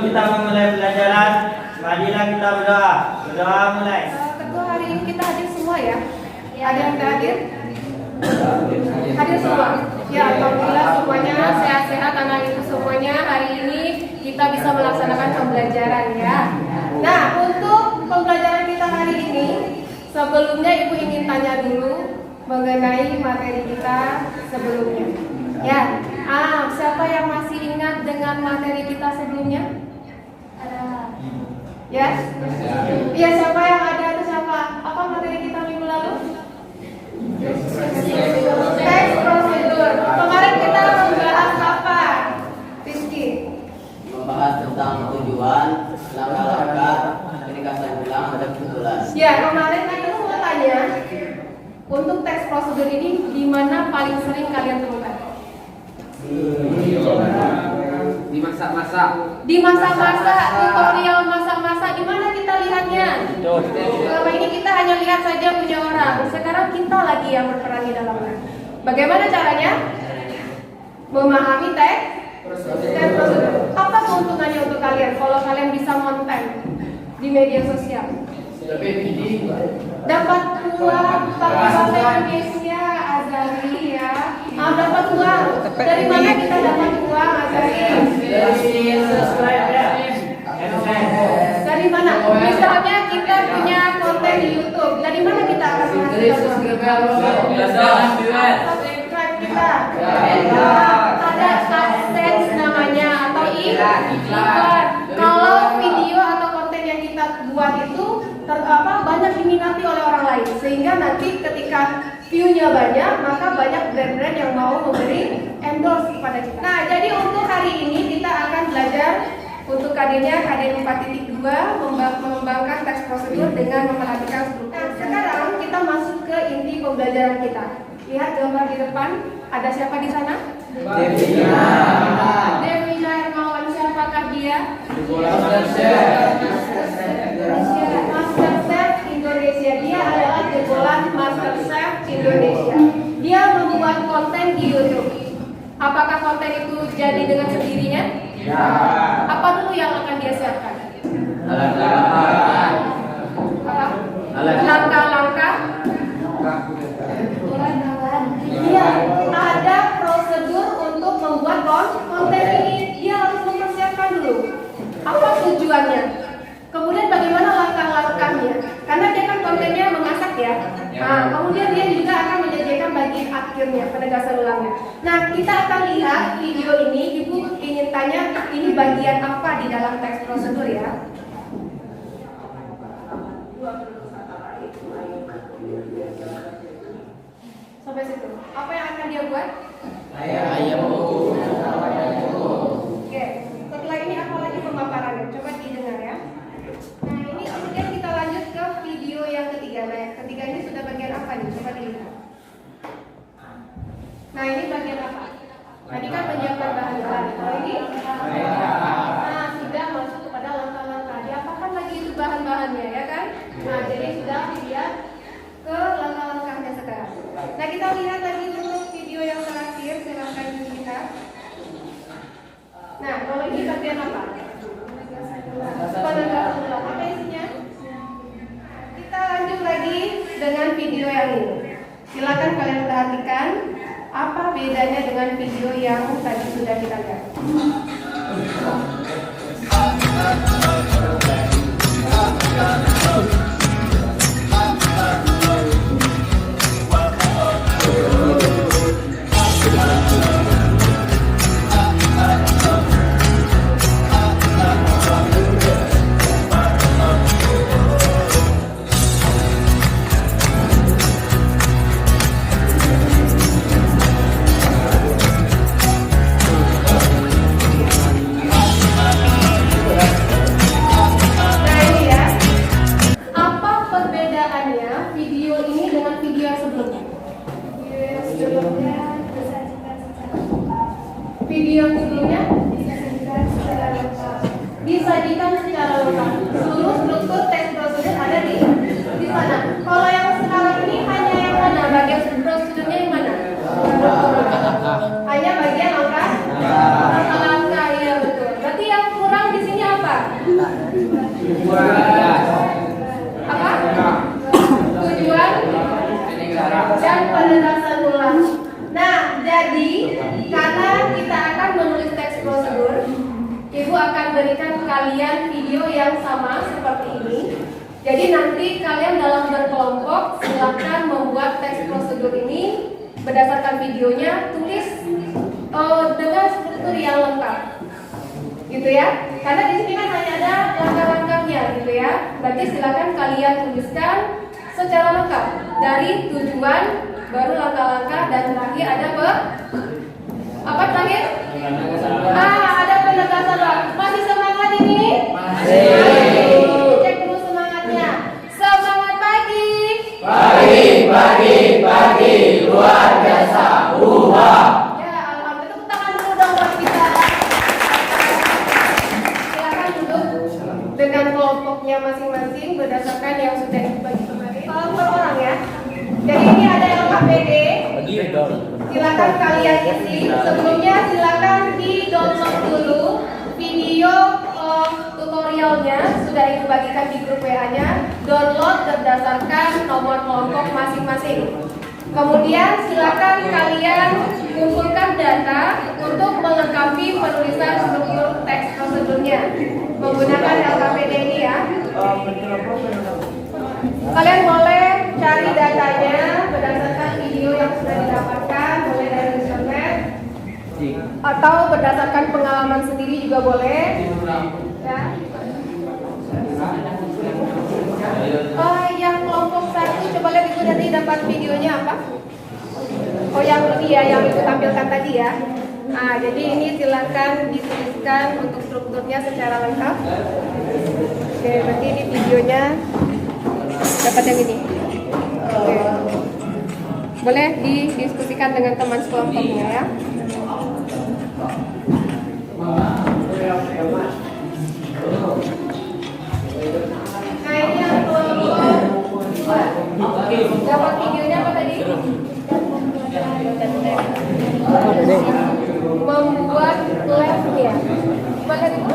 Sebelum kita memulai pelajaran, marilah kita berdoa. Berdoa mulai. Ketua, hari ini kita hadir semua ya? Ada yang tak hadir? Hadir semua? Ya, alhamdulillah semuanya sehat-sehat anak ibu semuanya. Hari ini kita bisa melaksanakan pembelajaran ya. Nah, untuk pembelajaran kita hari ini, sebelumnya ibu ingin tanya dulu mengenai materi kita sebelumnya. Ya, siapa yang masih ingat dengan materi kita sebelumnya? Ada. Ya? Iya, siapa yang ada itu siapa? Apa materi kita minggu lalu? Teks prosedur. Kemarin kita membahas apa? Rizky? Membahas tentang tujuan, langkah-langkah, ringkasan ulang, dan kebetulan. Ya, kemarin kan aku mau tanya, untuk teks prosedur ini di mana paling sering kalian temukan? Di masa-masa. Di masa-masa, tutorial masa-masa, di mana kita lihatnya? Selama ini kita hanya lihat saja punya orang. Sekarang kita lagi yang berperan di dalamnya. Bagaimana caranya? Memahami teks prosedur. Apa keuntungannya untuk kalian kalau kalian bisa konten di media sosial? Dapat uang, bahasa Indonesia, Azari ya. Dapat uang. Dari mana kita dapat uang, Azari? Dari subscribe ya. Dari mana? Misalnya kita punya konten di YouTube. Dari mana kita akan menghasilkan uang? Subscribe kita. Ada AdSense namanya atau iklan. Kalau video atau konten yang kita buat itu banyak diminati oleh orang lain, sehingga nanti ketika view-nya banyak, maka banyak brand-brand yang mau memberi endorse kepada kita. Nah, jadi untuk hari ini kita akan belajar untuk KD-nya KD 4.2 mengembangkan teks prosedur dengan memperhatikan struktur. Nah, sekarang kita masuk ke inti pembelajaran kita. Lihat gambar di depan, ada siapa di sana? Devina Hermawan, siapakah dia? MasterChef Indonesia. Dia adalah jebolan MasterChef Indonesia. Dia membuat konten di YouTube. Apakah konten itu jadi dengan sendirinya? Ya. Apa dulu yang akan dia siapkan? Langkah-langkah. Iya, ada prosedur untuk membuat konten ini. Dia harus mempersiapkan dulu. Apa tujuannya? Kemudian bagaimana langkah-langkahnya? Karena dia kan kontennya memasak ya. Nah, kemudian dia juga akan menyajikan bagian akhirnya, penegasan ulangnya. Nah, kita akan lihat video ini. Ibu ingin tanya, ini bagian apa di dalam teks prosedur ya? Sampai situ. Apa yang akan dia buat? Oke. Setelah ini apa lagi pemaparannya? Coba didengar ya. Nah, ini kemudian kita lanjut ke video yang ketiga. Nah, yang ketiga ini sudah bagian apa nih? Coba dilihat. Nah, ini bagian apa? Tadi kan menyiapkan bahan-bahan. Kalau ini? Nah, sudah masuk kepada langkah-langkah. Diapakan lagi itu bahan-bahannya ya kan? Nah, jadi sudah dilihat ke langkah-langkahnya sekarang. Nah, kita lihat lagi untuk video yang terakhir. Silakan kita. Nah, kalau ini bagian apa? Penegasan ulang. Apa isinya? Kita lanjut lagi dengan video yang ini. Silakan kalian perhatikan apa bedanya dengan video yang tadi sudah kita lihat. Jadi nanti kalian dalam berkelompok silakan membuat teks prosedur ini berdasarkan videonya, tulis dengan struktur yang lengkap, gitu ya. Karena di sini kan hanya ada langkah-langkahnya, gitu ya. Berarti silakan kalian tuliskan secara lengkap dari tujuan, baru langkah-langkah, dan terakhir ada apa terakhir? Ada penegasan waktu. Masih semangat ini? Masih. Cek dulu semangatnya. Semangat pagi. Pagi, luar biasa. Ya, alhamdulillah. Tepuk tangan dulu dong buat kita. Silakan duduk dengan kelompoknya masing-masing berdasarkan yang sudah dibagi kemarin. Per orang ya. Jadi ini ada LKPD. Silakan kalian isi. Sebelumnya silakan di-download dulu video tutorialnya, sudah ibu bagikan di grup WA-nya. Download berdasarkan nomor kelompok masing-masing. Kemudian silakan kalian kumpulkan data untuk melengkapi penulisan struktur teks prosedurnya menggunakan LKPD ini ya. Kalian boleh cari datanya berdasarkan video yang sudah didapatkan, boleh dari internet atau berdasarkan pengalaman sendiri juga boleh. Ya. Yang kelompok 1 coba lihat ibu nanti dapat videonya apa? Oh yang ini ya, yang ibu tampilkan tadi ya. Nah jadi ini silakan dituliskan untuk strukturnya secara lengkap. Oke, berarti ini videonya dapat yang ini. Oke. Boleh didiskusikan dengan teman sekelompoknya ya. Nah ini yang kelompok 2. Dapat videonya apa tadi? Membuat lab-nya. Mana itu?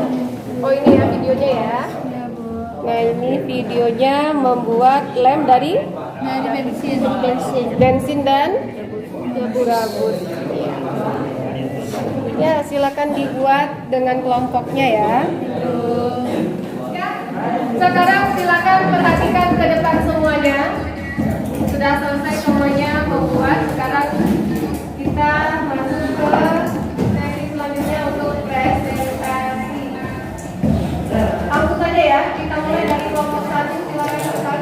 Oh ini ya videonya ya. Nah ini videonya membuat lem dari bensin dan rabus. Ya silakan dibuat dengan kelompoknya ya. Sekarang silakan perhatikan ke depan semuanya. Sudah selesai semuanya membuat. Sekarang kita masuk ke sesi selanjutnya untuk presentasi. Langsung saja ya, kita mulai dari kelompok 1. Silakan depan.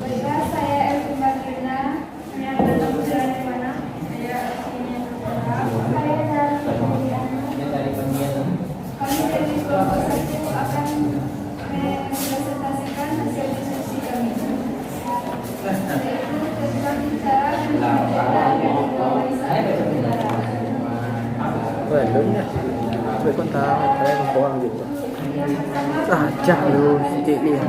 Baiklah, saya Elvin Bagirna. Saya datang dari mana? Saya aslinya saya dari Pontianak. Kami dari kelompok 1 akan mempresentasikan hasil diskusi kami. Yaitu tentang cara menjaga globalisasi perputaran. Belumnya, tapi kon tahu saya kebohong gitu. Saja lu sedikit lihat.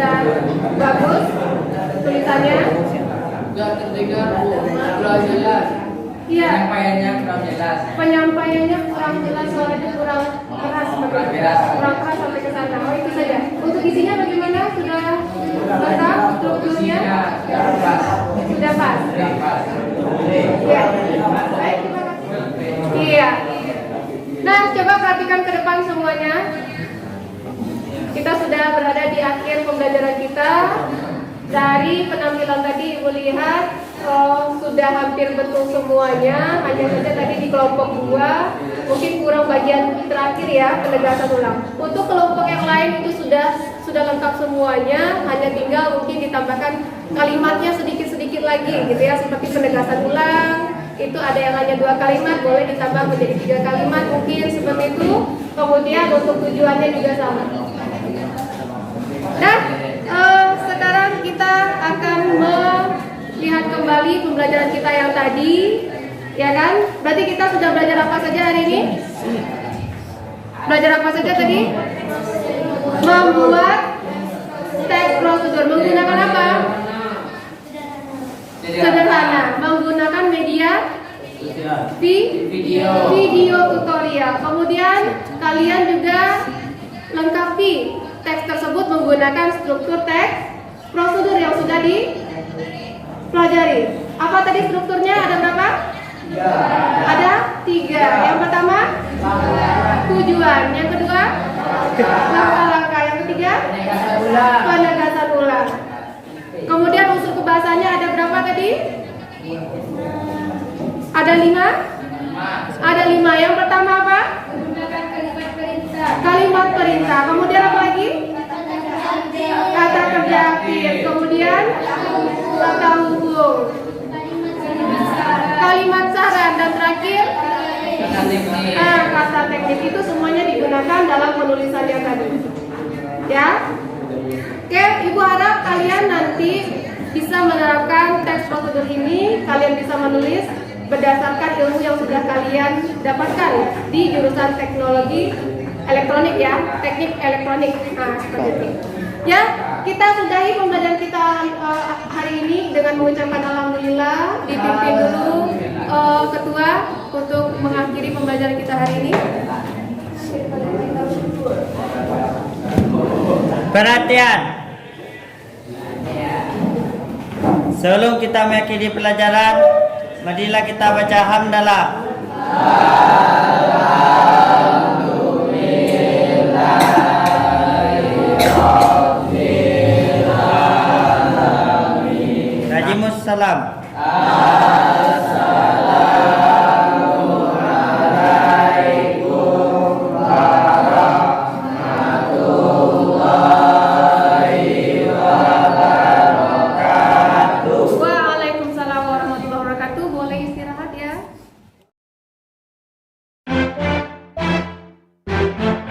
sudah bagus tulisannya? Gak terdengar, kurang jelas. Iya. Penyampaiannya kurang jelas. Penyampaiannya kurang jelas, suaranya kurang keras, kurang keras sampai ke sana. Oh itu saja. Untuk isinya bagaimana? Sudah lengkap strukturnya? Sudah pas. Iya. Baik, terima kasih. Iya. Nah, coba perhatikan ke depan semuanya. Kita sudah berada di akhir pembelajaran kita. Dari penampilan tadi Ibu lihat sudah hampir betul semuanya. Hanya saja tadi di kelompok 2 mungkin kurang bagian terakhir ya, penegasan ulang. Untuk kelompok yang lain itu sudah lengkap semuanya. Hanya tinggal mungkin ditambahkan kalimatnya sedikit-sedikit lagi gitu ya, seperti penegasan ulang. Itu ada yang hanya 2 kalimat, boleh ditambah menjadi 3 kalimat mungkin seperti itu. Kemudian untuk tujuannya juga sama. Nah, sekarang kita akan melihat kembali pembelajaran kita yang tadi, ya kan? Berarti kita sudah belajar apa saja hari ini? Belajar apa saja tadi? Membuat teks prosedur. Menggunakan apa? Sederhana. Menggunakan media video tutorial. Kemudian kalian juga lengkapi teks tersebut menggunakan struktur teks prosedur yang sudah dipelajari. Apa tadi strukturnya? Ada berapa? Ada 3. Yang pertama tujuan, yang kedua langkah-langkah, yang ketiga penegasan ulang. Kemudian unsur kebahasanya ada berapa tadi? Ada 5? Ada 5. Yang pertama apa? Menggunakan kalimat perintah. Kalimat perintah. Kemudian apa lagi? Kata kerja aktif. Kemudian kata hubung. Kalimat saran dan terakhir kata teknik. Itu semuanya digunakan dalam penulisan yang tadi. Ya. Oke, Ibu harap kalian nanti bisa menerapkan teks prosedur ini. Kalian bisa menulis berdasarkan ilmu yang sudah kalian dapatkan di jurusan teknologi elektronik ya, teknik elektronik. Nah, seperti itu. Ya, kita sudahi pembelajaran kita hari ini dengan mengucapkan alhamdulillah. Dipimpin dulu ketua untuk mengakhiri pembelajaran kita hari ini. Perhatian. Sebelum kita mengakhiri pelajaran, marilah kita baca hamdalah. Najimus salam.